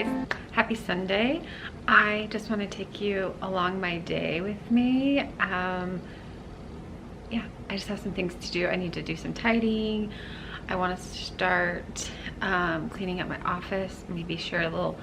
guys, happy Sunday. I just want to take you along my day with me. Yeah, I just have some things to do. I need to do some tidying. I want to start cleaning up my office, maybe share a little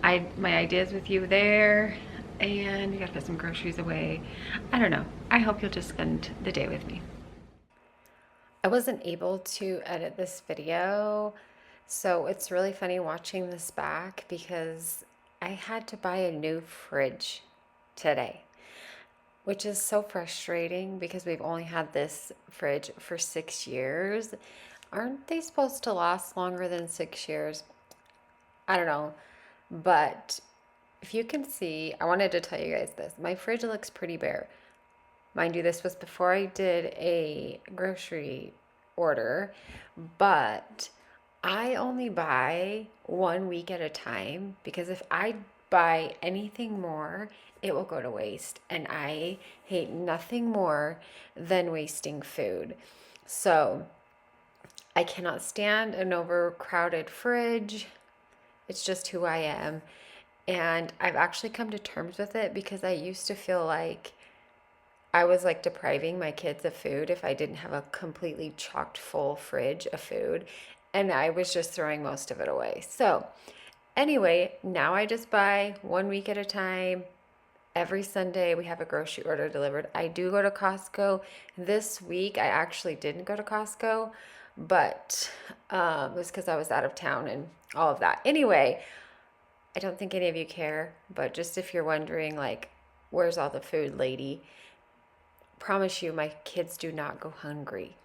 my ideas with you there, and we gotta put some groceries away. I don't know. I hope you'll just spend the day with me. I wasn't able to edit this video, so it's really funny watching this back because I had to buy a new fridge today, which is so frustrating because we've only had this fridge for 6 years. Aren't they supposed to last longer than 6 years? I don't know, but if you can see, I wanted to tell you guys this. My fridge looks pretty bare. Mind you, this was before I did a grocery order, but I only buy 1 week at a time because if I buy anything more, it will go to waste. And I hate nothing more than wasting food. So I cannot stand an overcrowded fridge. It's just who I am. And I've actually come to terms with it because I used to feel like I was like depriving my kids of food if I didn't have a completely chocked full fridge of food, and I was just throwing most of it away. So anyway, now I just buy 1 week at a time. Every Sunday we have a grocery order delivered. I do go to Costco. This week I actually didn't go to Costco, but it was because I was out of town and all of that. Anyway, I don't think any of you care, but just if you're wondering, like, where's all the food, lady? Promise you, my kids do not go hungry.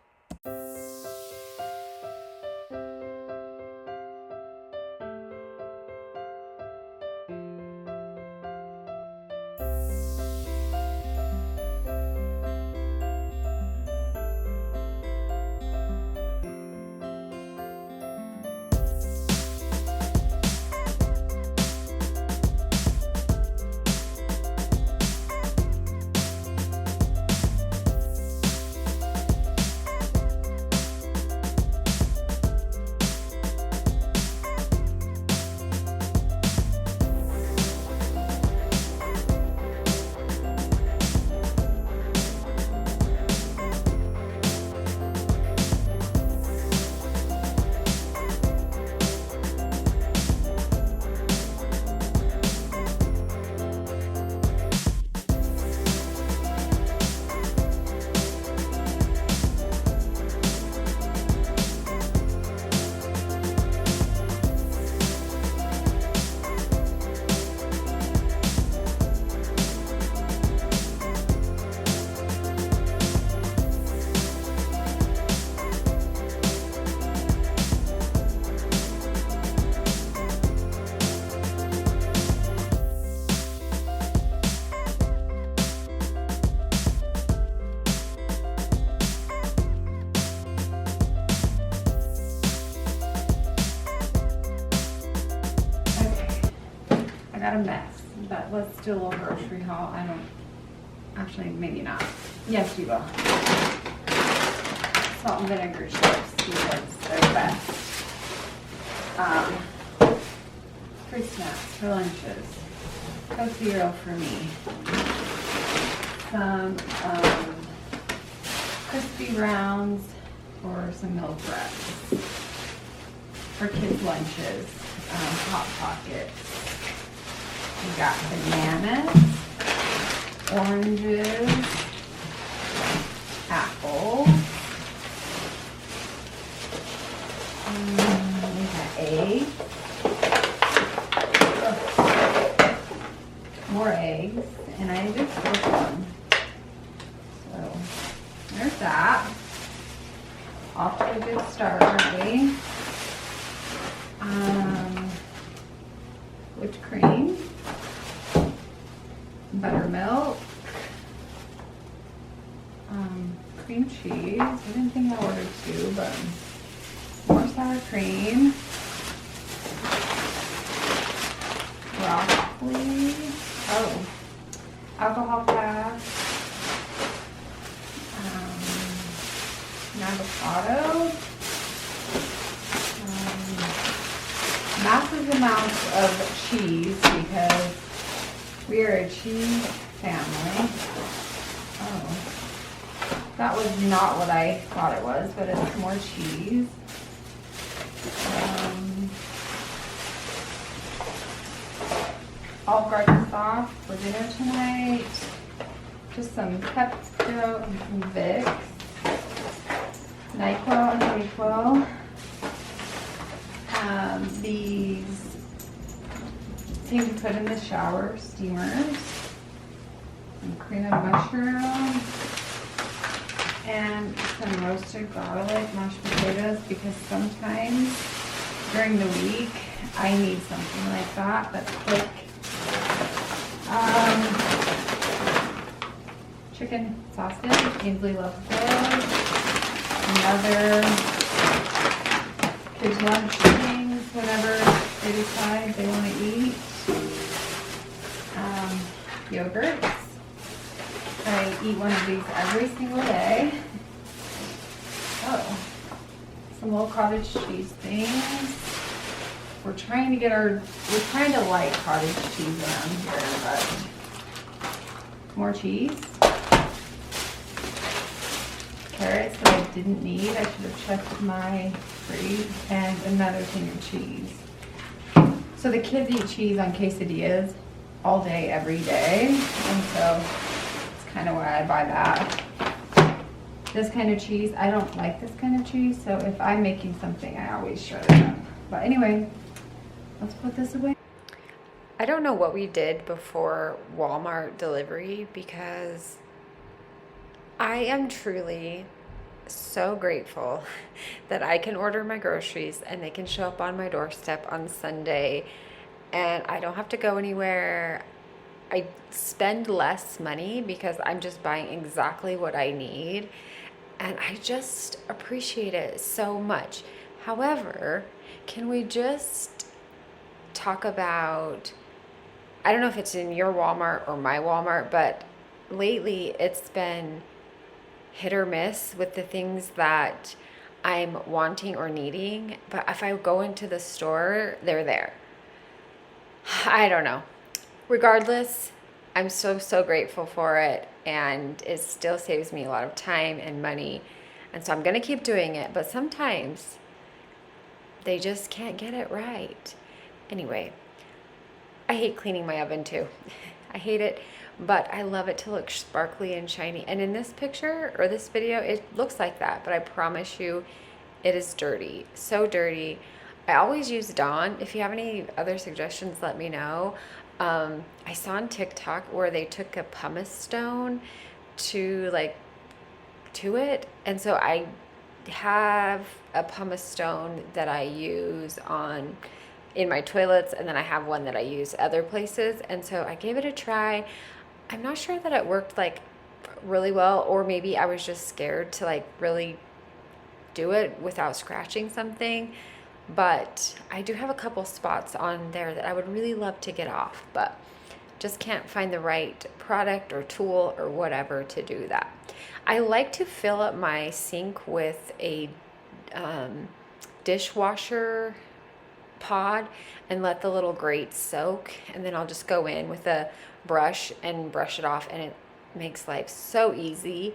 A mess, but let's do a little grocery haul. I don't, actually, maybe not. Yes, you will. Salt and vinegar chips because they're the best. 3 snacks for lunches. Coke Zero for me. Some crispy rounds or some milk breads for kids' lunches. Hot Pockets. We got bananas, oranges, apples, we got eggs, more eggs, and I just cooked one. So there's that. Off to a good start, aren't we? Whipped cream. Buttermilk, cream cheese. I didn't think I ordered 2, but more sour cream, broccoli, alcohol pads, an avocado, massive amounts of cheese because we are a cheese family. Oh, that was not what I thought it was, but it's more cheese. Olive Garden sauce for dinner tonight. Just some Pepto and some Vicks. NyQuil and NyQuil. These things to put in the shower, steamers. Some cream of mushroom. And some roasted garlic, mashed potatoes, because sometimes during the week I need something like that that's quick. Chicken sausage, Ainsley loves those. Another kids' lunch things, whenever they decide they want to eat. Yogurts. I eat one of these every single day. Oh, some little cottage cheese things. We're trying to like cottage cheese around here, but more cheese. Carrots that I didn't need. I should have checked my fridge. And another thing of cheese. So the kids eat cheese on quesadillas all day, every day. And so it's kind of why I buy that. This kind of cheese, I don't like this kind of cheese. So if I'm making something, I always shred it up. But anyway, let's put this away. I don't know what we did before Walmart delivery because I am truly so grateful that I can order my groceries and they can show up on my doorstep on Sunday and I don't have to go anywhere. I spend less money because I'm just buying exactly what I need and I just appreciate it so much. However, can we just talk about, I don't know if it's in your Walmart or my Walmart, but lately it's been hit or miss with the things that I'm wanting or needing. But if I go into the store, they're there. I don't know. Regardless, I'm so grateful for it. And it still saves me a lot of time and money. And so I'm going to keep doing it. But sometimes they just can't get it right. Anyway, I hate cleaning my oven too. I hate it. But I love it to look sparkly and shiny. And in this picture or this video, it looks like that. But I promise you, it is dirty. So dirty. I always use Dawn. If you have any other suggestions, let me know. I saw on TikTok where they took a pumice stone to it. And so I have a pumice stone that I use in my toilets. And then I have one that I use other places. And so I gave it a try. I'm not sure that it worked really well, or maybe I was just scared to really do it without scratching something. But I do have a couple spots on there that I would really love to get off, but just can't find the right product or tool or whatever to do that. I like to fill up my sink with a dishwasher pod and let the little grates soak, and then I'll just go in with a brush and brush it off, and it makes life so easy.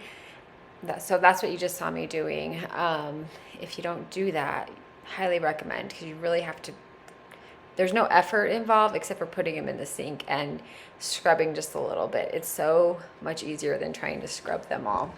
So that's what you just saw me doing. If you don't do that, highly recommend, because you really have to, there's no effort involved except for putting them in the sink and scrubbing just a little bit. It's so much easier than trying to scrub them all.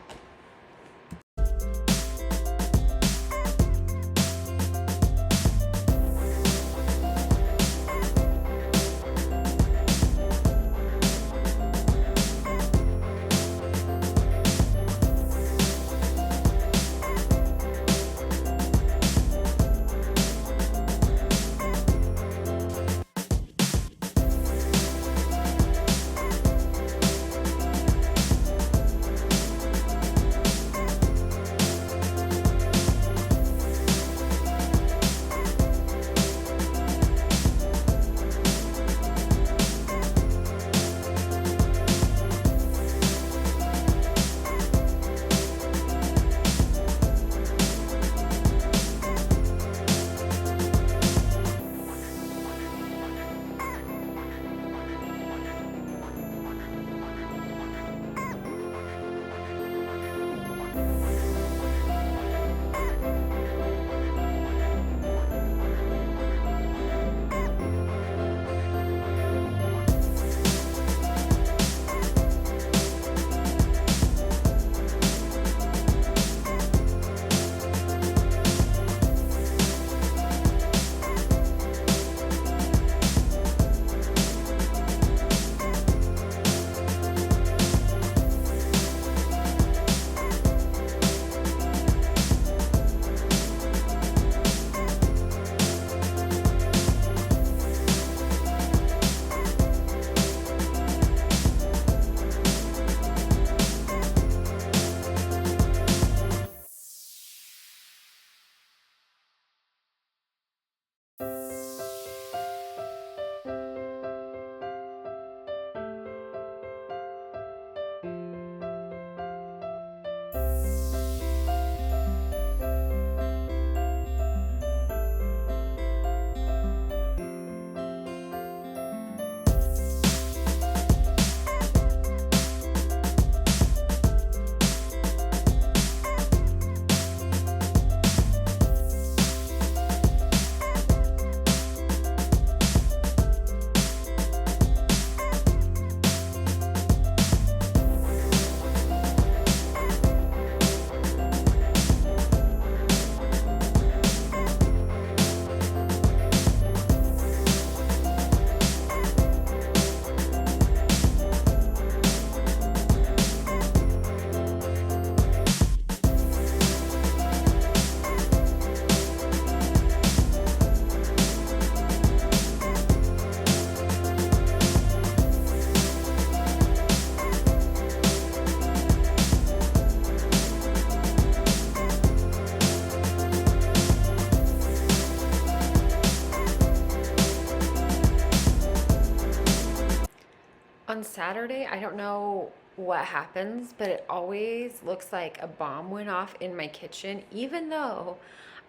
Saturday, I don't know what happens, but it always looks like a bomb went off in my kitchen, even though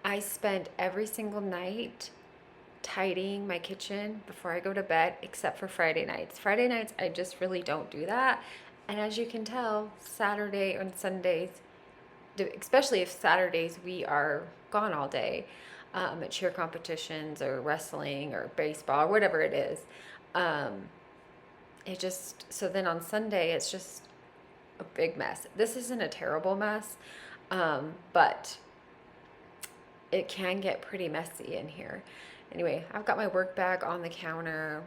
I spend every single night tidying my kitchen before I go to bed, except for Friday nights. Friday nights, I just really don't do that. And as you can tell, Saturday and Sundays, especially if Saturdays we are gone all day at cheer competitions or wrestling or baseball or whatever it is. It just, so then on Sunday, it's just a big mess. This isn't a terrible mess, but it can get pretty messy in here. Anyway, I've got my work bag on the counter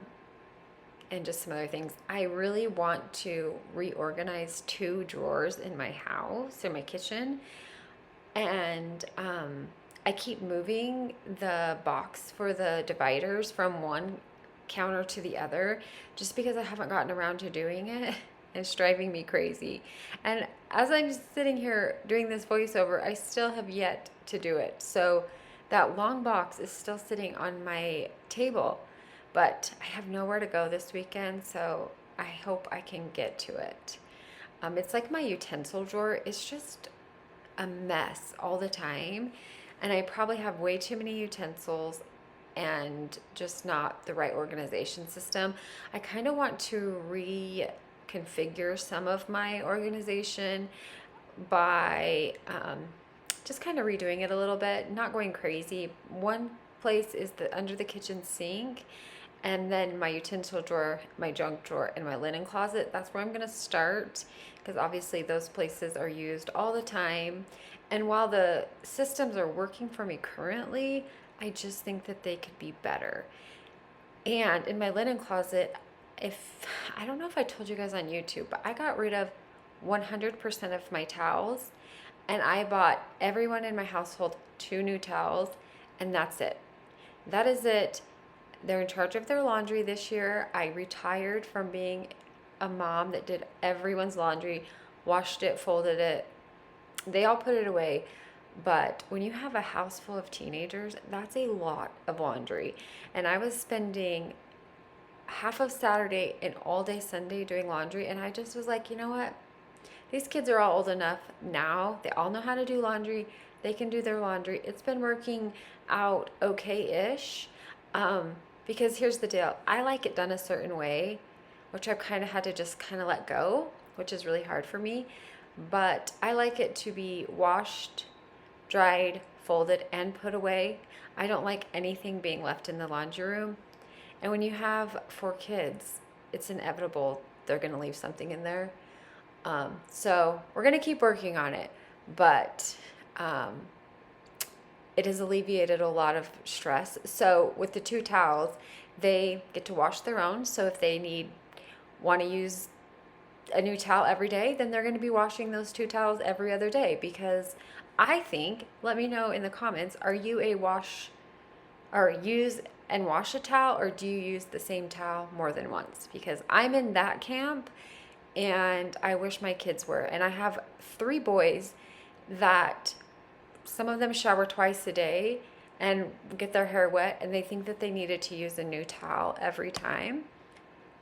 and just some other things. I really want to reorganize 2 drawers in my house, in my kitchen. And I keep moving the box for the dividers from one counter to the other just because I haven't gotten around to doing it. It's driving me crazy. And as I'm sitting here doing this voiceover, I still have yet to do it. So that long box is still sitting on my table, but I have nowhere to go this weekend, so I hope I can get to it. It's like my utensil drawer is just a mess all the time, and I probably have way too many utensils and just not the right organization system. I kind of want to reconfigure some of my organization by just kind of redoing it a little bit, not going crazy. One place is under the kitchen sink, and then my utensil drawer, my junk drawer, and my linen closet. That's where I'm going to start, because obviously those places are used all the time. And while the systems are working for me currently, I just think that they could be better. And in my linen closet, I don't know if I told you guys on YouTube, but I got rid of 100% of my towels, and I bought everyone in my household 2 new towels, and that's it. That is it. They're in charge of their laundry this year. I retired from being a mom that did everyone's laundry, washed it, folded it. They all put it away. But when you have a house full of teenagers, that's a lot of laundry. And I was spending half of Saturday and all day Sunday doing laundry, and I just was like, you know what? These kids are all old enough now. They all know how to do laundry. They can do their laundry. It's been working out okay-ish. Because here's the deal. I like it done a certain way, which I've kind of had to just kind of let go, which is really hard for me. But I like it to be washed, dried, folded, and put away. I don't like anything being left in the laundry room. And when you have 4 kids, it's inevitable they're going to leave something in there. So we're going to keep working on it, but it has alleviated a lot of stress. So with the 2 towels, they get to wash their own. So if they want to use a new towel every day, then they're going to be washing those 2 towels every other day. Because I think, let me know in the comments, are you a use and wash a towel, or do you use the same towel more than once? Because I'm in that camp, and I wish my kids were. And I have 3 boys that some of them shower twice a day and get their hair wet, and they think that they needed to use a new towel every time.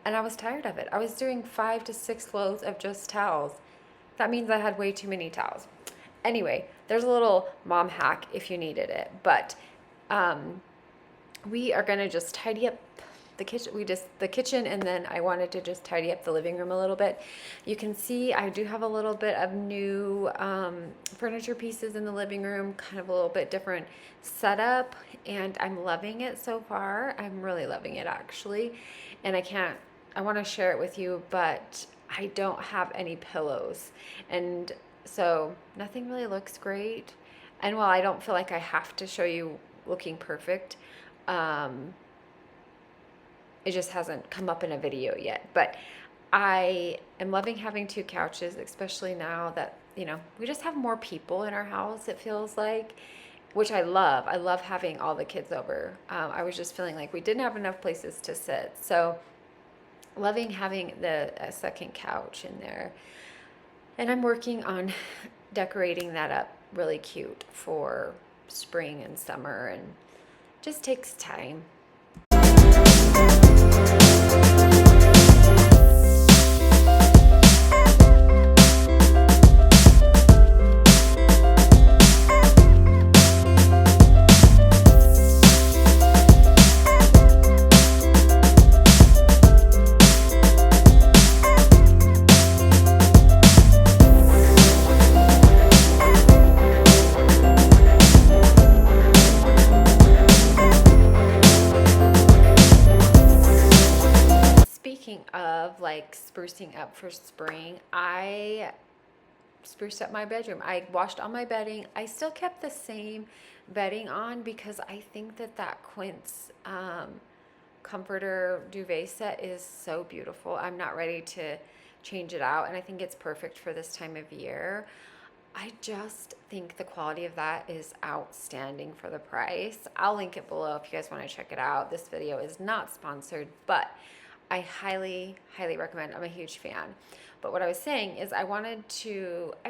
And I was tired of it. I was doing 5 to 6 loads of just towels. That means I had way too many towels. Anyway, there's a little mom hack if you needed it. But we are going to just tidy up the kitchen, and then I wanted to just tidy up the living room a little bit. You can see I do have a little bit of new furniture pieces in the living room, kind of a little bit different setup, and I'm loving it so far. I'm really loving it, actually. And I want to share it with you, but I don't have any pillows, and so nothing really looks great. And while I don't feel like I have to show you looking perfect, it just hasn't come up in a video yet. But I am loving having 2 couches, especially now that, we just have more people in our house, it feels like, which I love. I love having all the kids over. I was just feeling like we didn't have enough places to sit. So loving having a second couch in there. And I'm working on decorating that up really cute for spring and summer, and just takes time. like sprucing up for spring, I spruced up my bedroom. I washed all my bedding. I still kept the same bedding on because I think that quince comforter duvet set is so beautiful. I'm not ready to change it out, and I think it's perfect for this time of year. I just think the quality of that is outstanding for the price. I'll link it below if you guys want to check it out. This video is not sponsored, but I highly, highly recommend. I'm a huge fan. But what I was saying is I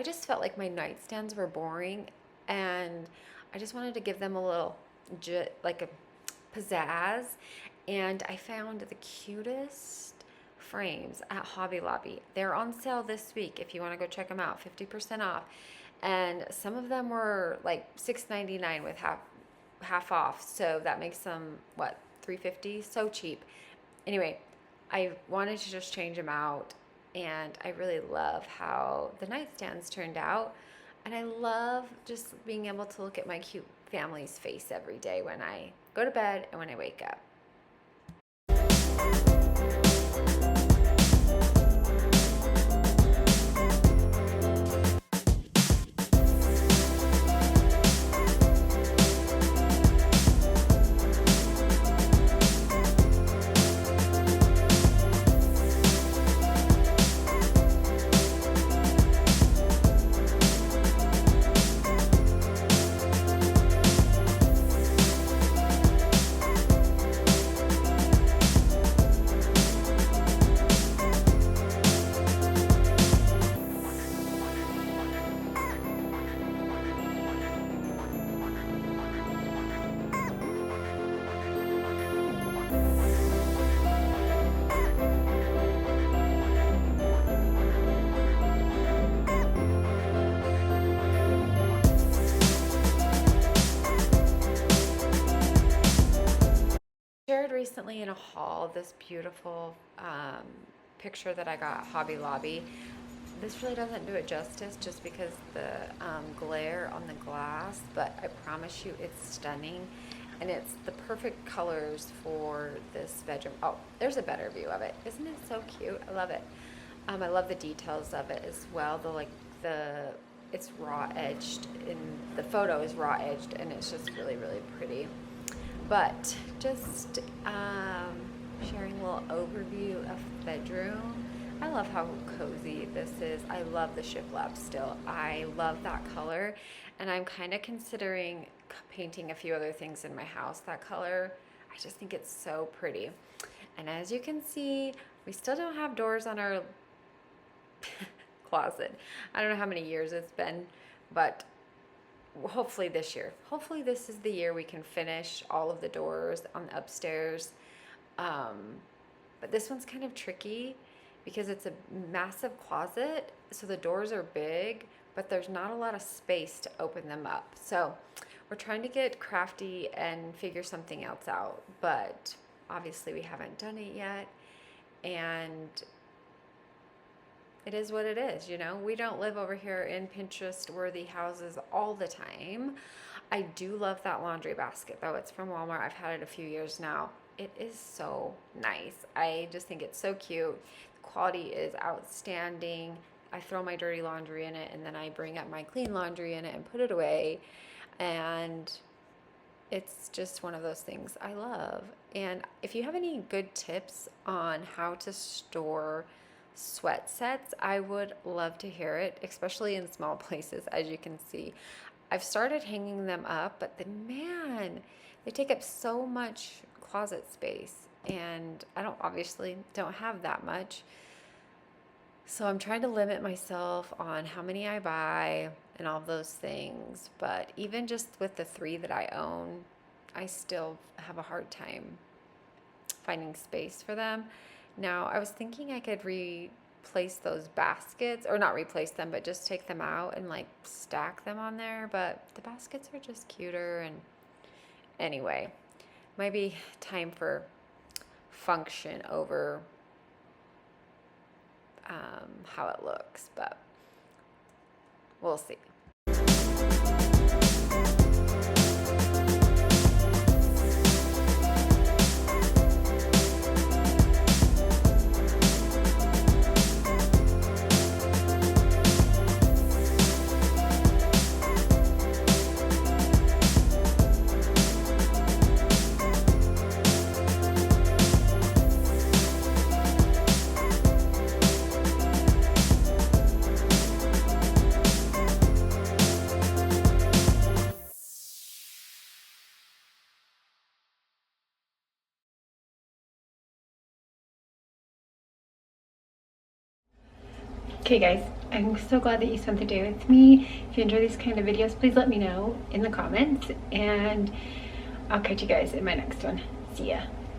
just felt like my nightstands were boring, and I just wanted to give them a little, like a pizzazz. And I found the cutest frames at Hobby Lobby. They're on sale this week if you want to go check them out, 50% off. And some of them were like $6.99 with half off, so that makes them what, $3.50? So cheap. Anyway, I wanted to just change them out, and I really love how the nightstands turned out, and I love just being able to look at my cute family's face every day when I go to bed and when I wake up. Shared recently in a haul this beautiful picture that I got at Hobby Lobby. This really doesn't do it justice just because the glare on the glass, but I promise you it's stunning, and it's the perfect colors for this bedroom. Oh, there's a better view of it. Isn't it so cute? I love it. I love the details of it as well. It's raw edged, and the photo is raw edged, and it's just really, really pretty. But just sharing a little overview of the bedroom. I love how cozy this is. I love the shiplap still. I love that color, and I'm kind of considering painting a few other things in my house that color. I just think it's so pretty. And as you can see, we still don't have doors on our closet. I don't know how many years it's been, but hopefully this year. Hopefully this is the year we can finish all of the doors on the upstairs. But this one's kind of tricky because it's a massive closet, so the doors are big, but there's not a lot of space to open them up. So we're trying to get crafty and figure something else out, but obviously we haven't done it yet, and it is what it is, you know? We don't live over here in Pinterest-worthy houses all the time. I do love that laundry basket, though. It's from Walmart. I've had it a few years now. It is so nice. I just think it's so cute. The quality is outstanding. I throw my dirty laundry in it, and then I bring up my clean laundry in it and put it away. And it's just one of those things I love. And if you have any good tips on how to store sweat sets, I would love to hear it, especially in small places. As you can see, I've started hanging them up, but man, they take up so much closet space, and I obviously don't have that much. So I'm trying to limit myself on how many I buy and all those things. But even just with the 3 that I own, I still have a hard time finding space for them. Now, I was thinking I could replace those baskets, or not replace them, but just take them out and like stack them on there. But the baskets are just cuter. And anyway, might be time for function over how it looks, but we'll see. Okay guys, I'm so glad that you spent the day with me. If you enjoy these kind of videos, please let me know in the comments, and I'll catch you guys in my next one. See ya.